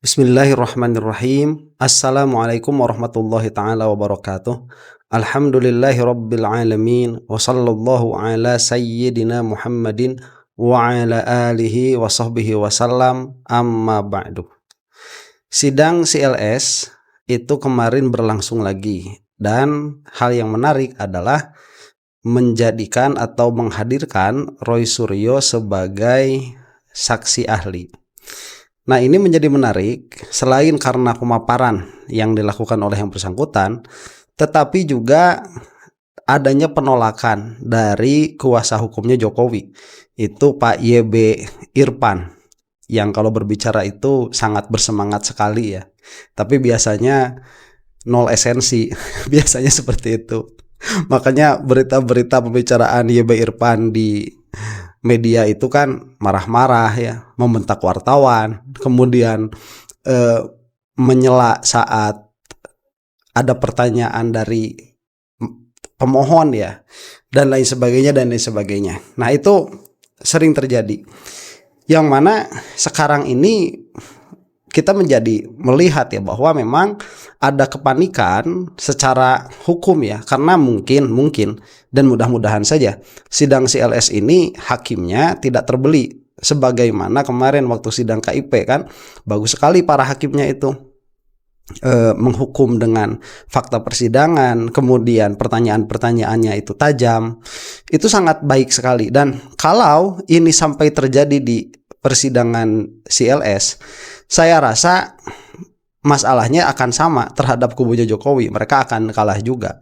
Bismillahirrahmanirrahim. Assalamualaikum warahmatullahi taala wabarakatuh. Alhamdulillahi rabbil alamin. Wa sallallahu ala sayyidina Muhammadin wa ala alihi wa sahbihi wasallam. Amma ba'du. Sidang CLS itu kemarin berlangsung lagi. Dan hal yang menarik adalah menjadikan atau menghadirkan Roy Suryo sebagai saksi ahli. Nah, ini menjadi menarik selain karena pemaparan yang dilakukan oleh yang bersangkutan, tetapi juga adanya penolakan dari kuasa hukumnya Jokowi, itu Pak YB Irfan, yang kalau berbicara itu sangat bersemangat sekali ya. Tapi biasanya nol esensi, biasanya seperti itu. Makanya berita-berita pembicaraan YB Irfan di media itu kan marah-marah ya, membentak wartawan, kemudian menyela saat ada pertanyaan dari pemohon ya, dan lain sebagainya. Nah, itu sering terjadi. Yang mana sekarang ini kita menjadi melihat ya bahwa memang ada kepanikan secara hukum ya, karena mungkin dan mudah-mudahan saja sidang CLS ini hakimnya tidak terbeli sebagaimana kemarin waktu sidang KIP kan bagus sekali para hakimnya itu menghukum dengan fakta persidangan, kemudian pertanyaan-pertanyaannya itu tajam, itu sangat baik sekali. Dan kalau ini sampai terjadi di persidangan CLS, saya rasa masalahnya akan sama terhadap kubunya Jokowi. Mereka akan kalah juga.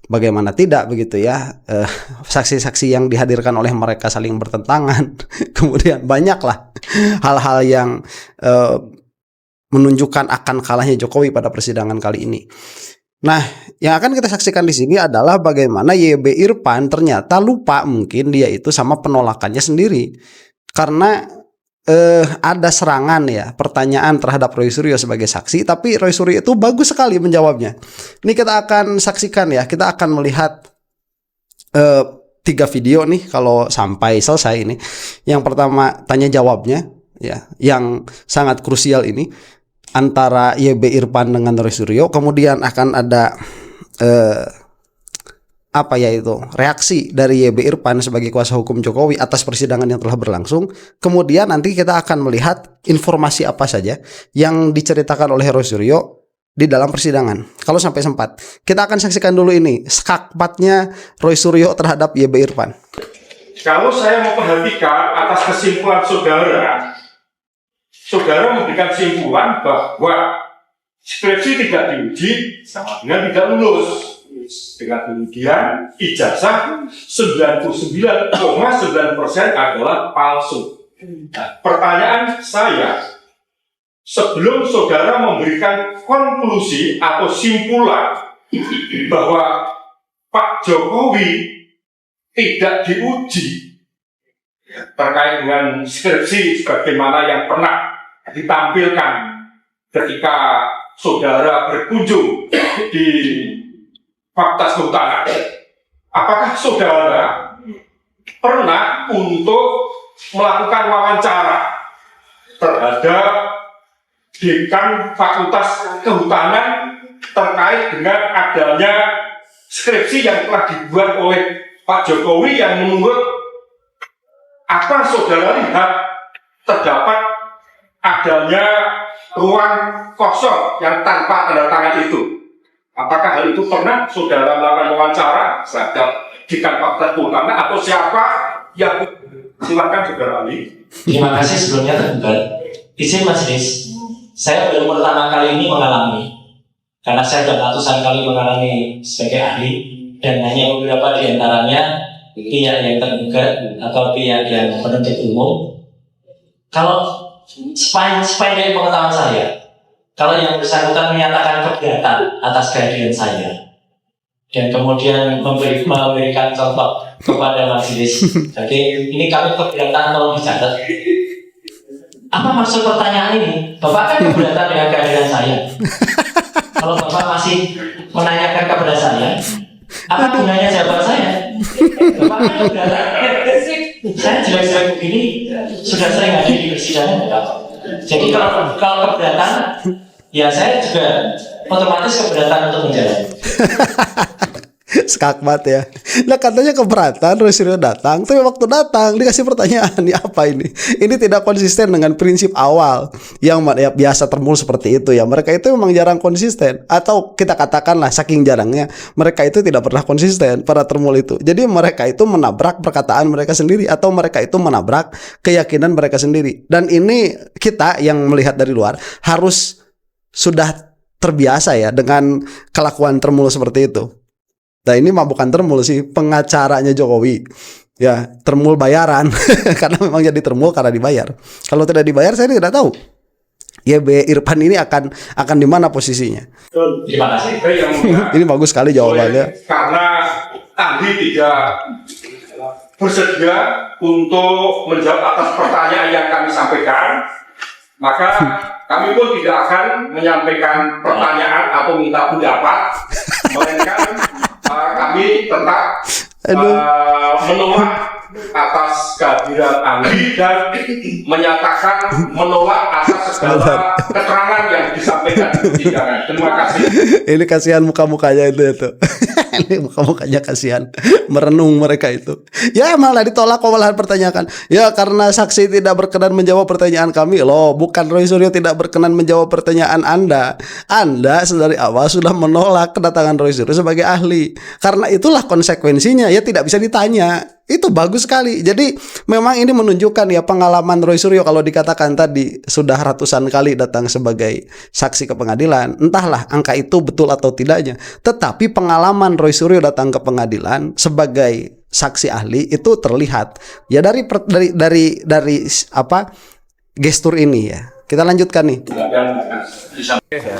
Bagaimana tidak begitu ya, saksi-saksi yang dihadirkan oleh mereka saling bertentangan. Kemudian banyaklah hal-hal yang menunjukkan akan kalahnya Jokowi pada persidangan kali ini. Nah, yang akan kita saksikan di sini adalah bagaimana YB Irfan ternyata lupa mungkin dia itu sama penolakannya sendiri. Karena ada serangan ya, pertanyaan terhadap Roy Suryo sebagai saksi, tapi Roy Suryo itu bagus sekali menjawabnya. Ini kita akan saksikan ya, kita akan melihat 3 video nih kalau sampai selesai ini. Yang pertama tanya jawabnya ya, yang sangat krusial ini antara YB Irfan dengan Roy Suryo. Kemudian akan ada reaksi dari YB Irfan sebagai kuasa hukum Jokowi atas persidangan yang telah berlangsung. Kemudian nanti kita akan melihat informasi apa saja yang diceritakan oleh Roy Suryo di dalam persidangan. Kalau sampai sempat, kita akan saksikan dulu ini skakmatnya Roy Suryo terhadap YB Irfan. Kalau saya memperhatikan atas kesimpulan saudara memberikan kesimpulan bahwa skripsi tidak diuji sama dengan tidak lulus. Dengan kemudian ijazah 99,9% adalah palsu. Nah, pertanyaan saya, sebelum saudara memberikan konklusi atau simpulan bahwa Pak Jokowi tidak diuji terkait dengan skripsi sebagaimana yang pernah ditampilkan ketika saudara berkunjung di Fakultas Kehutanan, apakah saudara pernah untuk melakukan wawancara terhadap dekan Fakultas Kehutanan terkait dengan adanya skripsi yang telah dibuat oleh Pak Jokowi yang menurut apa saudara lihat terdapat adanya ruang kosong yang tanpa tanda tangan itu? Apakah hal itu pernah saudara melakukan wawancara terhadap dekan Fakultas Kehutanan atau siapa yang silakan saudara Ali? Terima kasih sebelumnya tergugat. Izin majelis, saya baru pertama kali ini mengalami, karena saya sudah ratusan kali mengalami sebagai ahli, dan hanya beberapa di antaranya pihak yang tergugat atau pihak yang penuntut umum. Kalau sepanjang pengetahuan saya, kalau yang bersangkutan menyatakan keberatan atas kehadiran saya dan kemudian memberikan contoh kepada majelis, jadi ini kami keberatan, tolong dicatat. Apa maksud pertanyaan ini? Bapak kan keberatan dengan kehadiran saya. Kalau Bapak masih menanyakan kepada saya, apa gunanya jawaban saya? Bapak kan keberatan. Saya jelek-jelek begini sudah sering hadir di persidangan. Jadi kalau keberatan, ya saya juga otomatis keberatan untuk menjalani. Skakmat ya. Nah katanya keberatan Roy Suryo datang, tapi waktu datang dikasih pertanyaan, ini apa ini? Ini tidak konsisten dengan prinsip awal yang ya, biasa termul seperti itu ya. Mereka itu memang jarang konsisten, atau kita katakanlah saking jarangnya mereka itu tidak pernah konsisten pada termul itu. Jadi mereka itu menabrak perkataan mereka sendiri, atau mereka itu menabrak keyakinan mereka sendiri. Dan ini kita yang melihat dari luar harus sudah terbiasa ya dengan kelakuan termul seperti itu. Nah ini mah bukan termul sih, pengacaranya Jokowi. Ya, termul bayaran. Karena memang jadi termul karena dibayar. Kalau tidak dibayar saya tidak tahu. YB Irfan ini akan di mana posisinya? Terima kasih. Ini bagus sekali jawabannya. Karena Andi tidak bersedia untuk menjawab atas pertanyaan yang kami sampaikan, maka kami pun tidak akan menyampaikan pertanyaan atau minta pendapat, melainkan kami tetap menolak atas kehadiran Andi dan menyatakan menolak atas segala keterangan yang disampaikan di persidangan. Terima kasih. Ini kasihan muka-mukanya itu. Ini muka-mukanya kasihan, merenung mereka itu. Ya malah ditolak kok, malah pertanyakan. Ya karena saksi tidak berkenan menjawab pertanyaan kami. Loh, bukan Roy Suryo tidak berkenan menjawab pertanyaan Anda. Anda dari awal sudah menolak kedatangan Roy Suryo sebagai ahli. Karena itulah konsekuensinya, ya tidak bisa ditanya. Itu bagus sekali. Jadi memang ini menunjukkan ya pengalaman Roy Suryo kalau dikatakan tadi sudah ratusan kali datang sebagai saksi ke pengadilan. Entahlah angka itu betul atau tidaknya. Tetapi pengalaman Roy Suryo datang ke pengadilan sebagai saksi ahli itu terlihat ya dari apa gestur ini ya. Kita lanjutkan nih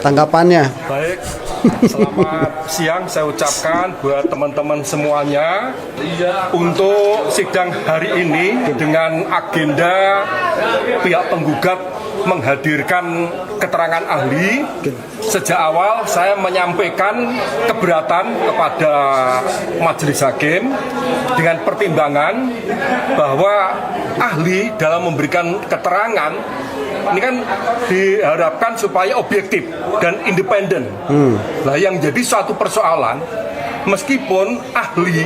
tanggapannya. Baik, selamat siang saya ucapkan buat teman-teman semuanya untuk sidang hari ini dengan agenda pihak penggugat menghadirkan keterangan ahli. Sejak awal saya menyampaikan keberatan kepada majelis hakim dengan pertimbangan bahwa ahli dalam memberikan keterangan ini kan diharapkan supaya objektif dan independen. Nah, yang jadi suatu persoalan, meskipun ahli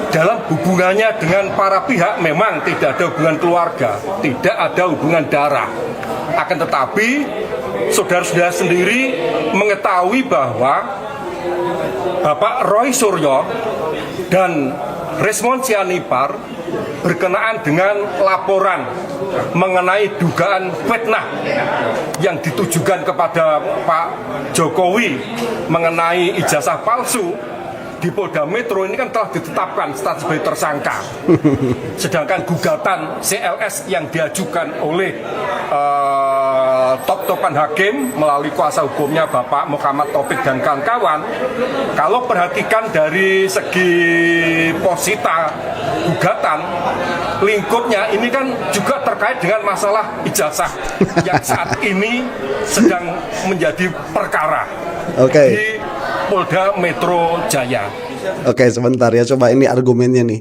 dalam hubungannya dengan para pihak memang tidak ada hubungan keluarga, tidak ada hubungan darah. Akan tetapi, saudara-saudara sendiri mengetahui bahwa Bapak Roy Suryo dan Resmond Sianipar berkenaan dengan laporan mengenai dugaan fitnah yang ditujukan kepada Pak Jokowi mengenai ijazah palsu di Polda Metro ini kan telah ditetapkan status sebagai tersangka. Sedangkan gugatan CLS yang diajukan oleh top-topan hakim melalui kuasa hukumnya Bapak Muhammad Taufik dan kawan-kawan, kalau perhatikan dari segi posita gugatan, lingkupnya ini kan juga terkait dengan masalah ijazah yang saat ini sedang menjadi perkara di Polda Metro Jaya. Oke, sebentar ya, coba ini argumennya nih.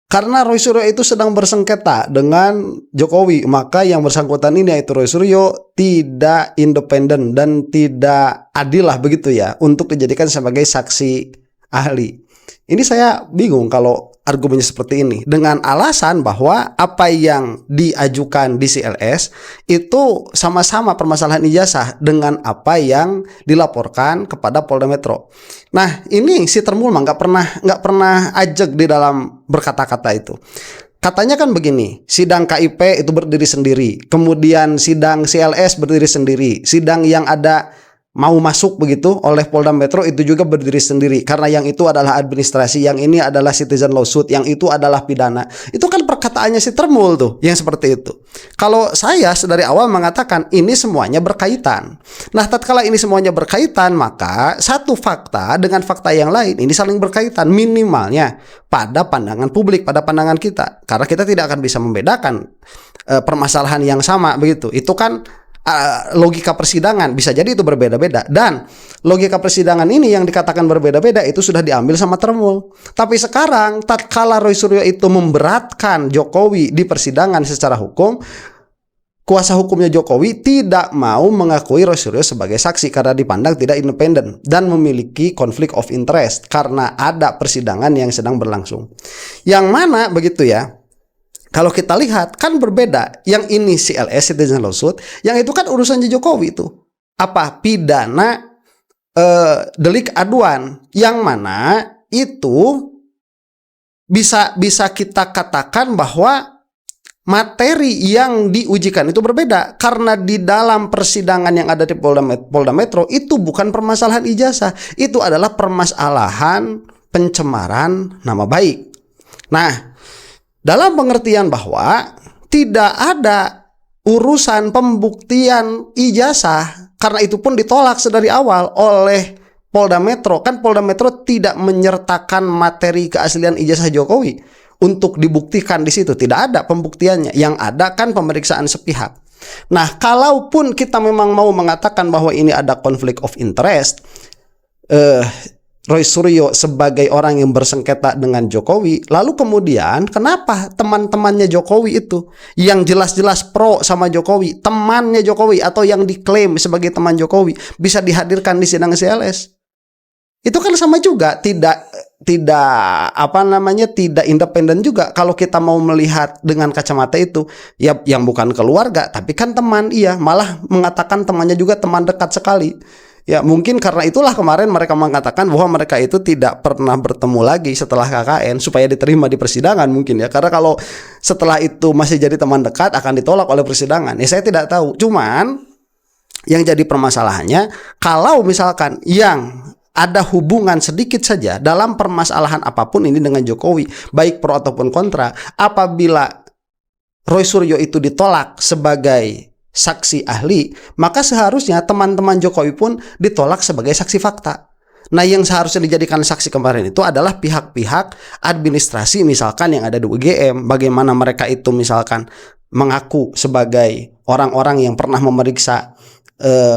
Karena Roy Suryo itu sedang bersengketa dengan Jokowi, maka yang bersangkutan ini yaitu Roy Suryo tidak independen dan tidak adil lah begitu ya untuk dijadikan sebagai saksi ahli. Ini saya bingung kalau argumennya seperti ini dengan alasan bahwa apa yang diajukan di CLS itu sama-sama permasalahan ijazah dengan apa yang dilaporkan kepada Polda Metro. Nah ini si Termul mah nggak pernah ajak di dalam berkata-kata itu. Katanya kan begini, sidang KIP itu berdiri sendiri, kemudian sidang CLS berdiri sendiri, sidang yang ada mau masuk begitu oleh Polda Metro itu juga berdiri sendiri karena yang itu adalah administrasi, yang ini adalah citizen lawsuit, yang itu adalah pidana. Itu kan perkataannya si Termul tuh yang seperti itu. Kalau saya dari awal mengatakan ini semuanya berkaitan. Nah, tatkala ini semuanya berkaitan, maka satu fakta dengan fakta yang lain ini saling berkaitan minimalnya pada pandangan publik, pada pandangan kita. Karena kita tidak akan bisa membedakan permasalahan yang sama begitu. Itu kan logika persidangan, bisa jadi itu berbeda-beda, dan logika persidangan ini yang dikatakan berbeda-beda itu sudah diambil sama Termul. Tapi sekarang tatkala Roy Suryo itu memberatkan Jokowi di persidangan secara hukum, kuasa hukumnya Jokowi tidak mau mengakui Roy Suryo sebagai saksi karena dipandang tidak independen dan memiliki konflik of interest karena ada persidangan yang sedang berlangsung. Yang mana begitu ya, kalau kita lihat kan berbeda. Yang ini CLS, citizen lawsuit, yang itu kan urusannya Jokowi itu. Apa? Pidana delik aduan, yang mana itu bisa kita katakan bahwa materi yang diujikan itu berbeda karena di dalam persidangan yang ada di Polda Metro itu bukan permasalahan ijazah, itu adalah permasalahan pencemaran nama baik. Nah, dalam pengertian bahwa tidak ada urusan pembuktian ijazah karena itu pun ditolak sedari awal oleh Polda Metro. Kan Polda Metro tidak menyertakan materi keaslian ijazah Jokowi untuk dibuktikan di situ, tidak ada pembuktiannya. Yang ada kan pemeriksaan sepihak. Nah, kalaupun kita memang mau mengatakan bahwa ini ada konflik of interest, Roy Suryo sebagai orang yang bersengketa dengan Jokowi, lalu kemudian kenapa teman-temannya Jokowi itu yang jelas-jelas pro sama Jokowi, temannya Jokowi atau yang diklaim sebagai teman Jokowi bisa dihadirkan di sidang CLS? Itu kan sama juga, tidak independen juga kalau kita mau melihat dengan kacamata itu. Ya, yang bukan keluarga tapi kan teman, iya, malah mengatakan temannya juga teman dekat sekali. Ya, mungkin karena itulah kemarin mereka mengatakan bahwa mereka itu tidak pernah bertemu lagi setelah KKN supaya diterima di persidangan mungkin ya. Karena kalau setelah itu masih jadi teman dekat akan ditolak oleh persidangan. Ya, saya tidak tahu. Cuman yang jadi permasalahannya kalau misalkan yang ada hubungan sedikit saja dalam permasalahan apapun ini dengan Jokowi, baik pro ataupun kontra, apabila Roy Suryo itu ditolak sebagai saksi ahli, maka seharusnya teman-teman Jokowi pun ditolak sebagai saksi fakta. Nah, yang seharusnya dijadikan saksi kemarin itu adalah pihak-pihak administrasi misalkan yang ada di UGM, bagaimana mereka itu misalkan mengaku sebagai orang-orang yang pernah memeriksa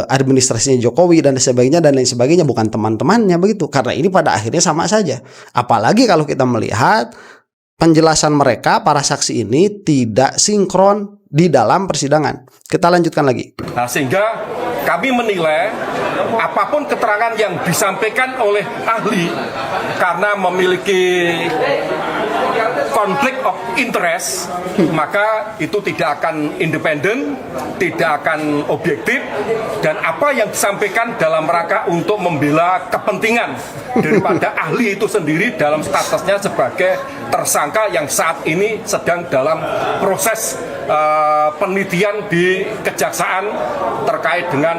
administrasinya Jokowi dan sebagainya dan lain sebagainya, bukan teman-temannya begitu. Karena ini pada akhirnya sama saja. Apalagi kalau kita melihat penjelasan mereka para saksi ini tidak sinkron di dalam persidangan. Kita lanjutkan lagi. Nah, sehingga kami menilai apapun keterangan yang disampaikan oleh ahli karena memiliki konflik of interest, maka itu tidak akan independen, tidak akan objektif, dan apa yang disampaikan dalam rangka untuk membela kepentingan daripada ahli itu sendiri dalam statusnya sebagai tersangka yang saat ini sedang dalam proses penelitian di kejaksaan terkait dengan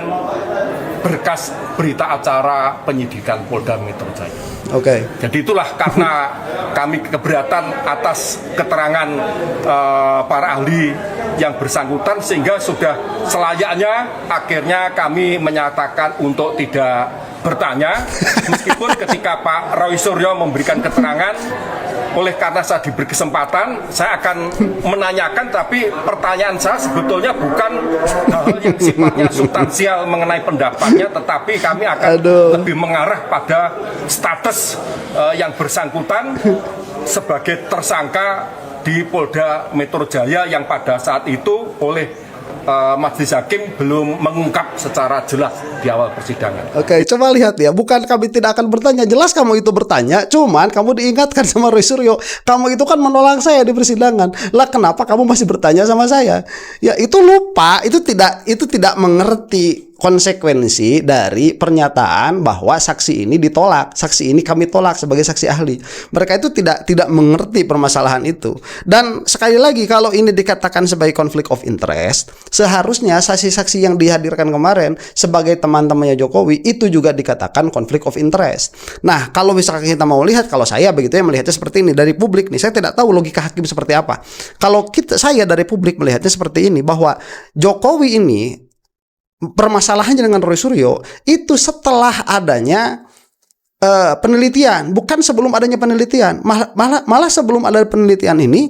berkas berita acara penyidikan Polda Metro Jaya. Oke. Jadi itulah karena kami keberatan atas keterangan para ahli yang bersangkutan, sehingga sudah selayaknya akhirnya kami menyatakan untuk tidak bertanya, meskipun ketika Pak Roy Suryo memberikan keterangan, oleh karena saya diberi kesempatan, saya akan menanyakan, tapi pertanyaan saya sebetulnya bukan hal yang sifatnya substansial mengenai pendapatnya, tetapi kami akan lebih mengarah pada status yang bersangkutan sebagai tersangka di Polda Metro Jaya yang pada saat itu oleh Majelis Hakim belum mengungkap secara jelas di awal persidangan. Oke, coba lihat ya. Bukan kami tidak akan bertanya. Jelas kamu itu bertanya. Cuman kamu diingatkan sama Roy Suryo, kamu itu kan menolak saya di persidangan. Lah, kenapa kamu masih bertanya sama saya? Ya, itu lupa. Itu tidak mengerti konsekuensi dari pernyataan bahwa saksi ini ditolak, saksi ini kami tolak sebagai saksi ahli. Mereka itu tidak mengerti permasalahan itu. Dan sekali lagi, kalau ini dikatakan sebagai konflik of interest, seharusnya saksi-saksi yang dihadirkan kemarin sebagai teman-temannya Jokowi itu juga dikatakan konflik of interest. Nah, kalau misalkan kita mau lihat, kalau saya begitu ya melihatnya seperti ini dari publik nih, saya tidak tahu logika hakim seperti apa. Kalau saya dari publik melihatnya seperti ini, bahwa Jokowi ini permasalahannya dengan Roy Suryo itu setelah adanya penelitian, bukan sebelum adanya penelitian. Malah sebelum ada penelitian ini,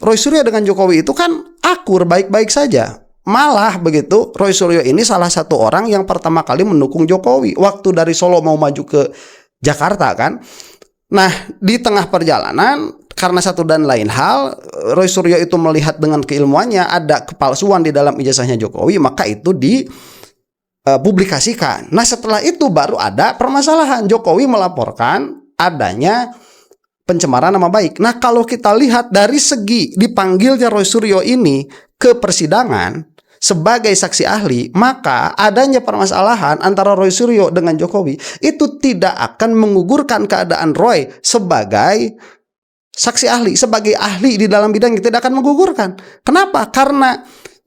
Roy Suryo dengan Jokowi itu kan akur, baik-baik saja. Malah begitu, Roy Suryo ini salah satu orang yang pertama kali mendukung Jokowi waktu dari Solo mau maju ke Jakarta kan. Nah, di tengah perjalanan karena satu dan lain hal Roy Suryo itu melihat dengan keilmuannya ada kepalsuan di dalam ijazahnya Jokowi, maka itu dipublikasikan. Nah setelah itu baru ada permasalahan, Jokowi melaporkan adanya pencemaran nama baik. Nah kalau kita lihat dari segi dipanggilnya Roy Suryo ini ke persidangan sebagai saksi ahli, maka adanya permasalahan antara Roy Suryo dengan Jokowi itu tidak akan menggugurkan keadaan Roy sebagai saksi ahli, sebagai ahli di dalam bidangnya, tidak akan menggugurkan. Kenapa? Karena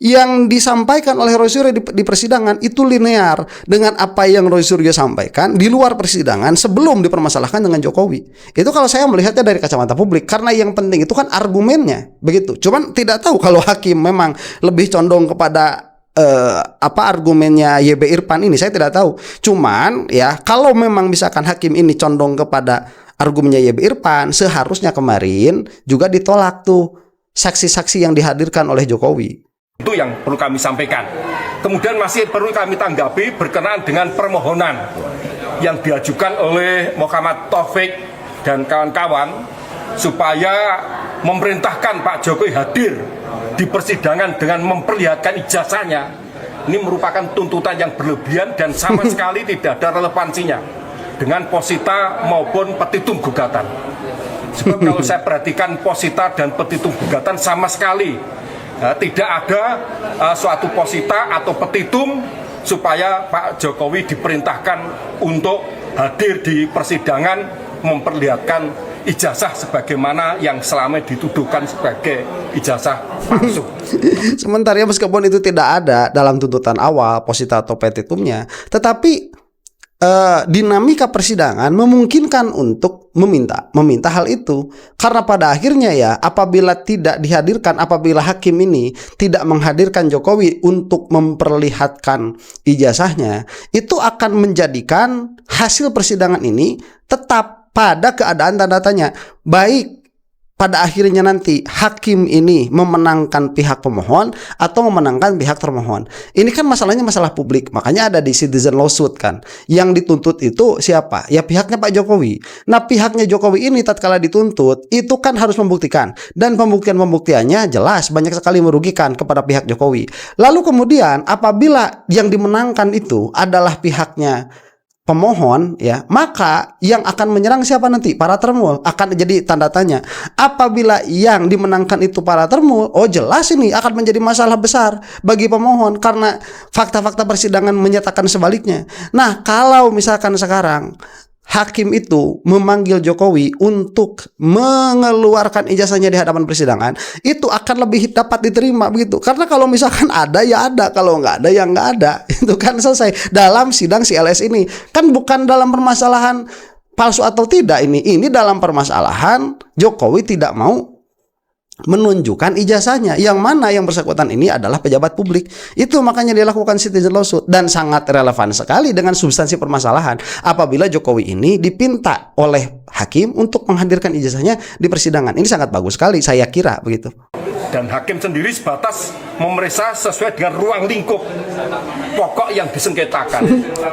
yang disampaikan oleh Roy Suryo di persidangan itu linear dengan apa yang Roy Suryo sampaikan di luar persidangan sebelum dipermasalahkan dengan Jokowi. Itu kalau saya melihatnya dari kacamata publik, karena yang penting itu kan argumennya, begitu. Cuman tidak tahu kalau hakim memang lebih condong kepada apa argumennya YB Irfan ini, saya tidak tahu. Cuman ya kalau memang misalkan hakim ini condong kepada argumennya YB Irfan, seharusnya kemarin juga ditolak tuh saksi-saksi yang dihadirkan oleh Jokowi. Itu yang perlu kami sampaikan. Kemudian masih perlu kami tanggapi berkenaan dengan permohonan yang diajukan oleh Muhammad Taufik dan kawan-kawan supaya memerintahkan Pak Jokowi hadir di persidangan dengan memperlihatkan ijazahnya. Ini merupakan tuntutan yang berlebihan dan sama sekali tidak ada relevansinya dengan posita maupun petitum gugatan. Sebab kalau saya perhatikan posita dan petitum gugatan sama sekali tidak ada suatu posita atau petitum supaya Pak Jokowi diperintahkan untuk hadir di persidangan memperlihatkan ijazah sebagaimana yang selama dituduhkan sebagai ijazah palsu. Sementara meskipun itu tidak ada dalam tuntutan awal posita atau petitumnya, tetapi dinamika persidangan memungkinkan untuk meminta hal itu, karena pada akhirnya ya apabila tidak dihadirkan, apabila hakim ini tidak menghadirkan Jokowi untuk memperlihatkan ijazahnya, itu akan menjadikan hasil persidangan ini tetap pada keadaan tanda tanya, baik pada akhirnya nanti hakim ini memenangkan pihak pemohon atau memenangkan pihak termohon. Ini kan masalahnya masalah publik, makanya ada di citizen lawsuit kan. Yang dituntut itu siapa? Ya pihaknya Pak Jokowi. Nah pihaknya Jokowi ini tatkala dituntut itu kan harus membuktikan, dan pembuktiannya jelas banyak sekali merugikan kepada pihak Jokowi. Lalu kemudian apabila yang dimenangkan itu adalah pihaknya pemohon, ya, maka yang akan menyerang siapa nanti? Para termohon. Akan jadi tanda tanya. Apabila yang dimenangkan itu para termohon, oh jelas ini akan menjadi masalah besar bagi pemohon karena fakta-fakta persidangan menyatakan sebaliknya. Nah, kalau misalkan sekarang hakim itu memanggil Jokowi untuk mengeluarkan ijazahnya di hadapan persidangan, itu akan lebih dapat diterima begitu. Karena kalau misalkan ada ya ada, kalau nggak ada ya nggak ada. Itu kan selesai dalam sidang CLS ini. Kan bukan dalam permasalahan palsu atau tidak ini. Ini dalam permasalahan Jokowi tidak mau menunjukkan ijazahnya, yang mana yang bersangkutan ini adalah pejabat publik. Itu makanya dilakukan citizen lawsuit, dan sangat relevan sekali dengan substansi permasalahan apabila Jokowi ini dipinta oleh hakim untuk menghadirkan ijazahnya di persidangan. Ini sangat bagus sekali, saya kira begitu. Dan hakim sendiri sebatas memeriksa sesuai dengan ruang lingkup pokok yang disengketakan.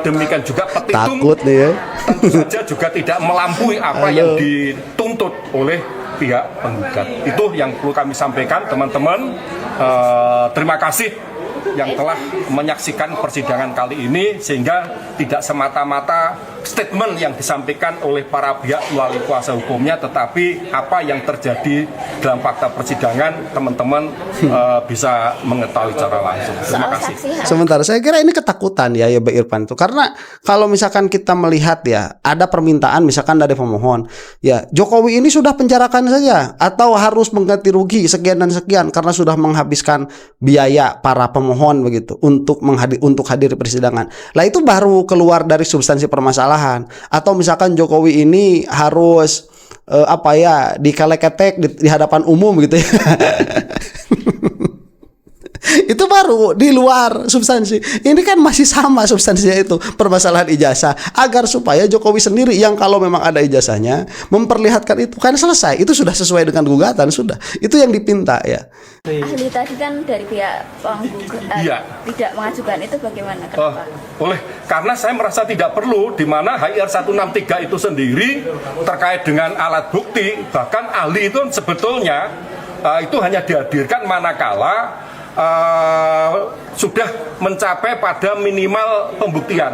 Demikian juga petitum Takut nih ya. Tentu saja juga tidak melampaui apa yang dituntut oleh pihak penggugat. Itu yang perlu kami sampaikan, teman-teman. Terima kasih yang telah menyaksikan persidangan kali ini, sehingga tidak semata-mata statement yang disampaikan oleh para pihak melalui kuasa hukumnya, tetapi apa yang terjadi dalam fakta persidangan, teman-teman bisa mengetahui secara langsung. Terima kasih. Sementara saya kira ini ketakutan ya Mbak Irfan itu, karena kalau misalkan kita melihat ya ada permintaan misalkan dari pemohon, ya Jokowi ini sudah penjarakan saja atau harus mengganti rugi sekian dan sekian karena sudah menghabiskan biaya para pemohon begitu untuk hadir di persidangan. Lah itu baru keluar dari substansi permasalahan. Atau misalkan Jokowi ini harus dikelek-ketek di hadapan umum gitu ya. Itu baru di luar substansi. Ini kan masih sama substansinya itu, permasalahan ijazah, agar supaya Jokowi sendiri yang kalau memang ada ijazahnya memperlihatkan itu, kan selesai. Itu sudah sesuai dengan gugatan, sudah. Itu yang dipinta ya. Ahli tadi kan dari pihak penggugat tidak mengajukan, itu bagaimana? Kenapa? Karena saya merasa tidak perlu, di mana HIR 163 itu sendiri terkait dengan alat bukti, bahkan ahli itu sebetulnya itu hanya dihadirkan manakala sudah mencapai pada minimal pembuktian.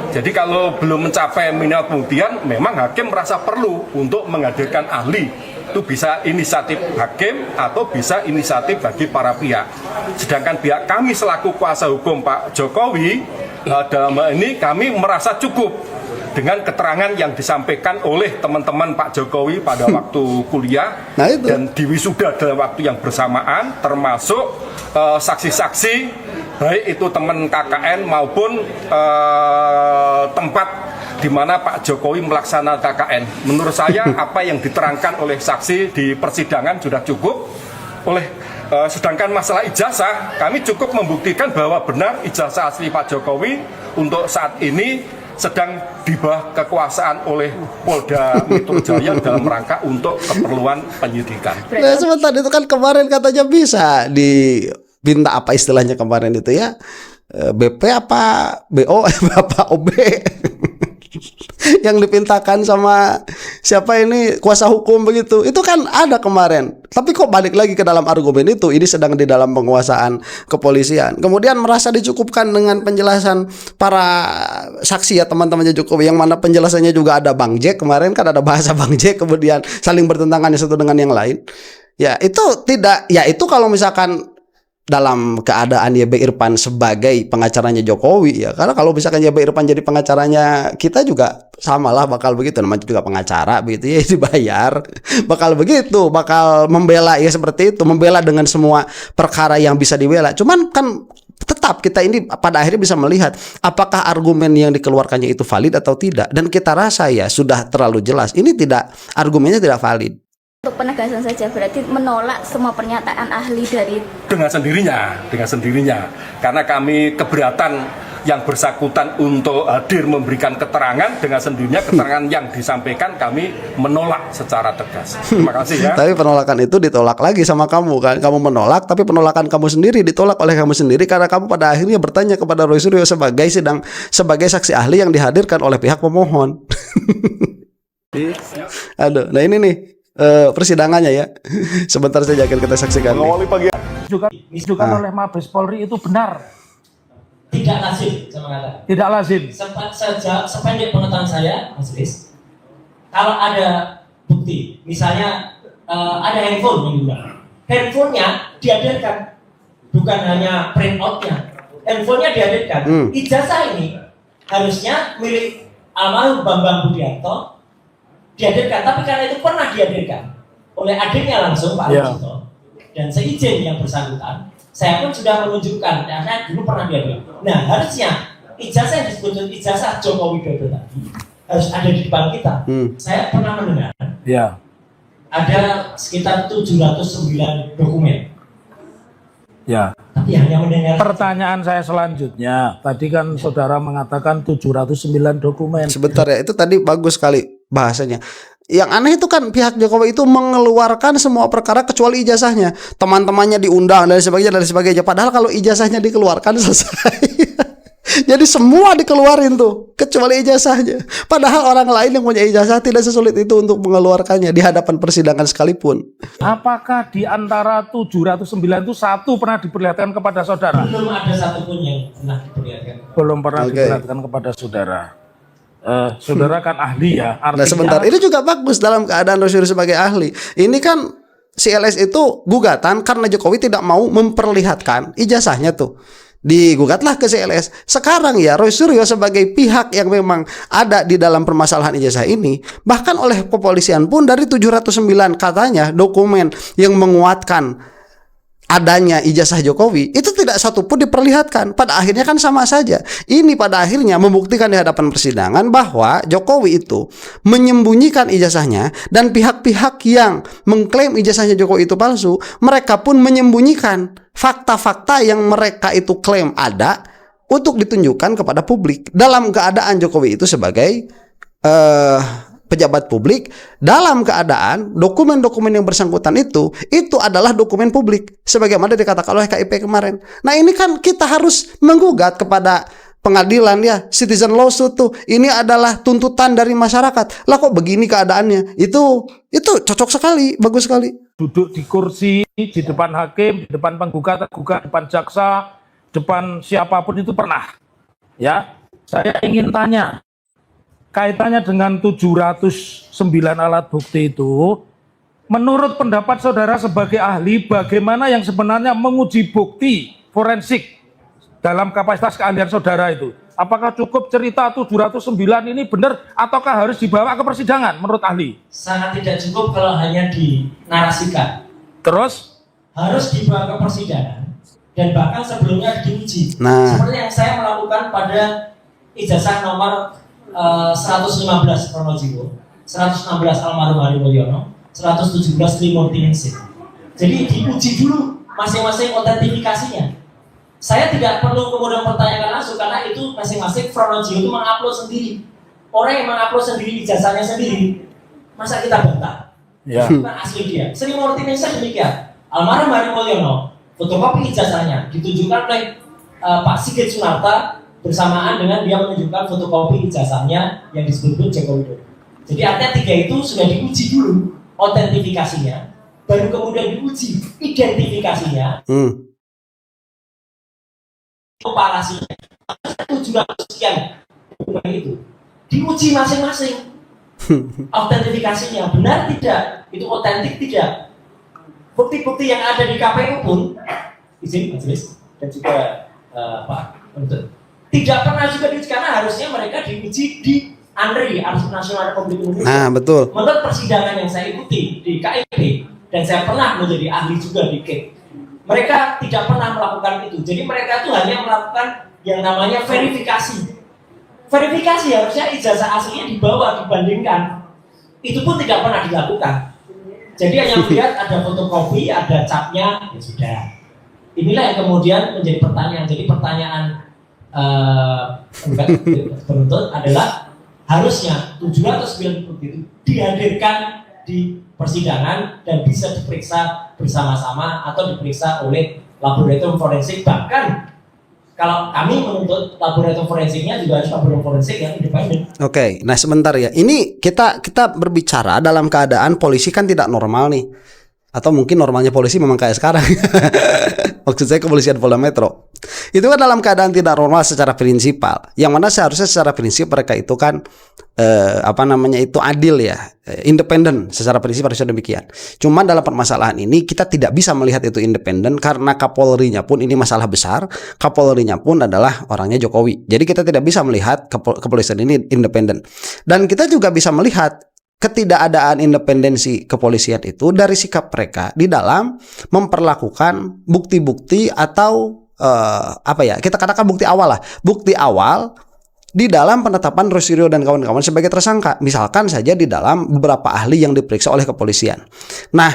Jadi kalau belum mencapai minimal pembuktian, memang hakim merasa perlu untuk menghadirkan ahli. Itu bisa inisiatif hakim atau bisa inisiatif bagi para pihak. Sedangkan pihak kami selaku kuasa hukum Pak Jokowi, dalam hal ini kami merasa cukup dengan keterangan yang disampaikan oleh teman-teman Pak Jokowi pada waktu kuliah dan di wisuda dalam waktu yang bersamaan, termasuk saksi-saksi baik itu teman KKN maupun tempat di mana Pak Jokowi melaksanakan KKN. Menurut saya apa yang diterangkan oleh saksi di persidangan sudah cukup. Sedangkan masalah ijazah, kami cukup membuktikan bahwa benar ijazah asli Pak Jokowi untuk saat ini sedang di bawah kekuasaan oleh Polda Metro Jaya dalam rangka untuk keperluan penyidikan. Nah, sebentar, itu kan kemarin katanya bisa diminta apa istilahnya kemarin itu ya, BP apa BO apa OB yang dipintakan sama siapa ini, kuasa hukum begitu. Itu kan ada kemarin. Tapi kok balik lagi ke dalam argumen itu, ini sedang di dalam penguasaan kepolisian. Kemudian merasa dicukupkan dengan penjelasan para saksi ya, teman-temannya Jokowi, yang mana penjelasannya juga ada Bang Jack. Kemarin kan ada bahasa Bang Jack, kemudian saling bertentangan satu dengan yang lain. Ya itu tidak, ya itu kalau misalkan dalam keadaan YB Irfan sebagai pengacaranya Jokowi ya, karena kalau misalkan YB Irfan jadi pengacaranya kita juga samalah bakal begitu, namanya juga pengacara begitu ya, dibayar bakal begitu, bakal membela ya seperti itu, membela dengan semua perkara yang bisa dibela. Cuman kan tetap kita ini pada akhirnya bisa melihat apakah argumen yang dikeluarkannya itu valid atau tidak, dan kita rasa ya sudah terlalu jelas ini tidak, argumennya tidak valid. Untuk penegasan saja, berarti menolak semua pernyataan ahli dari dengan sendirinya, karena kami keberatan yang bersangkutan untuk hadir memberikan keterangan, dengan sendirinya keterangan yang disampaikan kami menolak secara tegas. Terima kasih ya. Tapi penolakan itu ditolak lagi sama kamu kan, kamu menolak, tapi penolakan kamu sendiri ditolak oleh kamu sendiri karena kamu pada akhirnya bertanya kepada Roy Suryo sebagai saksi ahli yang dihadirkan oleh pihak pemohon. Aduh, nah ini nih persidangannya ya. Sebentar saja akan kita saksikan. Ditujukan oleh Mabes Polri itu benar. Tidak lazim, saya mengatakan. Tidak lazim. Sependek pengetahuan saya, Mas Riz, kalau ada bukti, misalnya ada handphone menggunakan, handphonenya dihadirkan, bukan hanya print outnya, handphonenya dihadirkan. Ijazah ini harusnya milik almarhum Bambang Budiarto dihadirkan, tapi karena itu pernah dihadirkan oleh adiknya langsung Pak Rosito dan seizin yang bersangkutan, saya pun sudah menunjukkan karena dulu pernah dihadirkan. Nah, harusnya ijazah yang disebut ijazah Joko Widodo tadi harus ada di depan kita. Saya pernah mendengar ada sekitar 709 dokumen. Ya. Tapi hanya mendengar. Pertanyaan saya selanjutnya, tadi kan saudara mengatakan 709 dokumen. Sebentar ya, itu tadi bagus sekali bahasanya. Yang aneh itu kan pihak Jokowi itu mengeluarkan semua perkara kecuali ijazahnya. Teman-temannya diundang dan sebagainya. Padahal kalau ijazahnya dikeluarkan selesai. Jadi semua dikeluarin tuh kecuali ijazahnya. Padahal orang lain yang punya ijazah tidak sesulit itu untuk mengeluarkannya di hadapan persidangan sekalipun. Apakah di antara 709 itu satu pernah diperlihatkan kepada saudara? Belum ada satupun yang pernah diperlihatkan. Belum pernah diperlihatkan kepada saudara. Saudara kan ahli ya. Artinya... Nah sebentar, ini juga bagus dalam keadaan Roy sebagai ahli. Ini kan CLS itu gugatan karena Jokowi tidak mau memperlihatkan ijazahnya tuh. Digugatlah ke CLS. Sekarang ya Roy Suryo sebagai pihak yang memang ada di dalam permasalahan ijazah ini, bahkan oleh kepolisian pun dari 709 katanya dokumen yang menguatkan adanya ijazah Jokowi itu tidak satupun diperlihatkan. Pada akhirnya kan sama saja. Ini pada akhirnya membuktikan di hadapan persidangan bahwa Jokowi itu menyembunyikan ijazahnya, dan pihak-pihak yang mengklaim ijazahnya Jokowi itu palsu, mereka pun menyembunyikan fakta-fakta yang mereka itu klaim ada untuk ditunjukkan kepada publik, dalam keadaan Jokowi itu sebagai pejabat publik, dalam keadaan dokumen-dokumen yang bersangkutan itu adalah dokumen publik sebagaimana dikatakan oleh KIP kemarin. Nah, ini kan kita harus menggugat kepada pengadilan ya, citizen lawsuit tuh. Ini adalah tuntutan dari masyarakat. Lah kok begini keadaannya? Itu cocok sekali, bagus sekali. Duduk di kursi, di depan hakim, di depan penggugat, depan jaksa, depan siapapun itu pernah. Ya, saya ingin tanya, kaitannya dengan 709 alat bukti itu, menurut pendapat saudara sebagai ahli, bagaimana yang sebenarnya menguji bukti forensik dalam kapasitas keahlian saudara itu? Apakah cukup cerita 709 ini benar ataukah harus dibawa ke persidangan menurut ahli? Sangat tidak cukup kalau hanya dinarasikan. Terus? Harus dibawa ke persidangan dan bahkan sebelumnya diuji. Nah, seperti yang saya melakukan pada ijazah nomor 115 Pronojiwo, 116 almarhum Hari Mulyono, 117 Trimurti Ningsih. Jadi diuji dulu masing-masing otentifikasinya. Saya tidak perlu kemudian pertanyakan langsung karena itu masing-masing Pronojiwo itu mengupload sendiri. Orang yang mengupload sendiri ijazahnya sendiri, masa kita bantah? Ya. Bukan asli dia. Trimurti Ningsih demikian. Almarhum Hari Mulyono, fotokopi ijazahnya ditunjukkan oleh Pak Sigit Sunarta bersamaan dengan dia menunjukkan fotokopi ijazahnya yang disebut Joko Widodo. Jadi artinya 3 itu sudah diuji dulu otentifikasinya, baru kemudian diuji identifikasinya, komparasinya, 700 sekian dokumen itu diuji masing-masing autentifikasinya benar tidak, itu otentik tidak. Bukti-bukti yang ada di KPU pun, izin majelis dan juga Pak penuntut, tidak pernah juga diuji karena harusnya mereka diuji di ANRI, Arsip Nasional Republik Indonesia. Nah, betul. Menurut persidangan yang saya ikuti di KIP dan saya pernah menjadi ahli juga di KIP, mereka tidak pernah melakukan itu. Jadi mereka itu hanya melakukan yang namanya verifikasi. Verifikasi harusnya ijazah aslinya dibawa dibandingkan. Itu pun tidak pernah dilakukan. Jadi hanya melihat ada fotokopi, ada capnya, ya sudah. Inilah yang kemudian menjadi pertanyaan. Jadi pertanyaan penuntut adalah harusnya 709 bukti itu dihadirkan di persidangan dan bisa diperiksa bersama-sama atau diperiksa oleh laboratorium forensik. Bahkan kalau kami menuntut laboratorium forensiknya juga harus laboratorium forensik yang independen. Oke, nah sebentar ya. Ini kita berbicara dalam keadaan polisi kan tidak normal nih. Atau mungkin normalnya polisi memang kayak sekarang. Maksud saya kepolisian Polda Metro. Itu kan dalam keadaan tidak normal secara prinsipal. Yang mana seharusnya secara prinsip mereka itu kan itu adil ya, independen secara prinsip harusnya demikian. Cuman dalam permasalahan ini kita tidak bisa melihat itu independen karena Kapolrinya pun ini masalah besar. Kapolrinya pun adalah orangnya Jokowi. Jadi kita tidak bisa melihat kepolisian ini independen. Dan kita juga bisa melihat ketidakadaan independensi kepolisian itu dari sikap mereka di dalam memperlakukan bukti-bukti atau kita katakan bukti awal lah, bukti awal di dalam penetapan Rosyrio dan kawan-kawan sebagai tersangka, misalkan saja di dalam beberapa ahli yang diperiksa oleh kepolisian. Nah,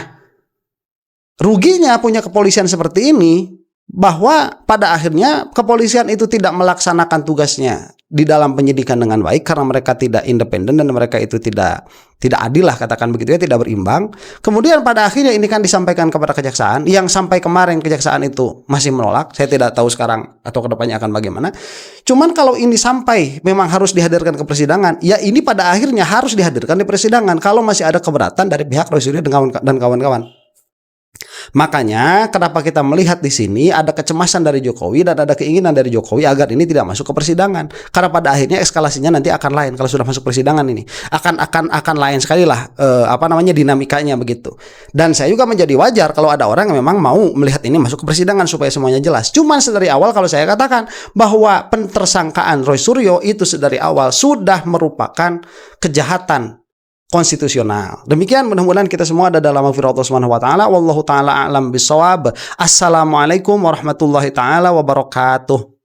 ruginya punya kepolisian seperti ini bahwa pada akhirnya kepolisian itu tidak melaksanakan tugasnya di dalam penyidikan dengan baik karena mereka tidak independen dan mereka itu tidak adil lah, katakan begitu ya, tidak berimbang. Kemudian pada akhirnya ini kan disampaikan kepada kejaksaan yang sampai kemarin kejaksaan itu masih menolak. Saya tidak tahu sekarang atau kedepannya akan bagaimana. Cuman kalau ini sampai memang harus dihadirkan ke persidangan, ya ini pada akhirnya harus dihadirkan di persidangan kalau masih ada keberatan dari pihak Rosyrio dan kawan-kawan. Makanya kenapa kita melihat di sini ada kecemasan dari Jokowi dan ada keinginan dari Jokowi agar ini tidak masuk ke persidangan. Karena pada akhirnya eskalasinya nanti akan lain kalau sudah masuk persidangan ini. Akan lain sekali lah dinamikanya begitu. Dan saya juga menjadi wajar kalau ada orang yang memang mau melihat ini masuk ke persidangan supaya semuanya jelas. Cuman sedari awal kalau saya katakan bahwa pentersangkaan Roy Suryo itu sedari awal sudah merupakan kejahatan konstitusional. Demikian, mudah-mudahan kita semua ada dalam magfirah Allah Subhanahu wa taala. Wallahu taala a'lam bissawab. Assalamualaikum warahmatullahi taala wabarakatuh.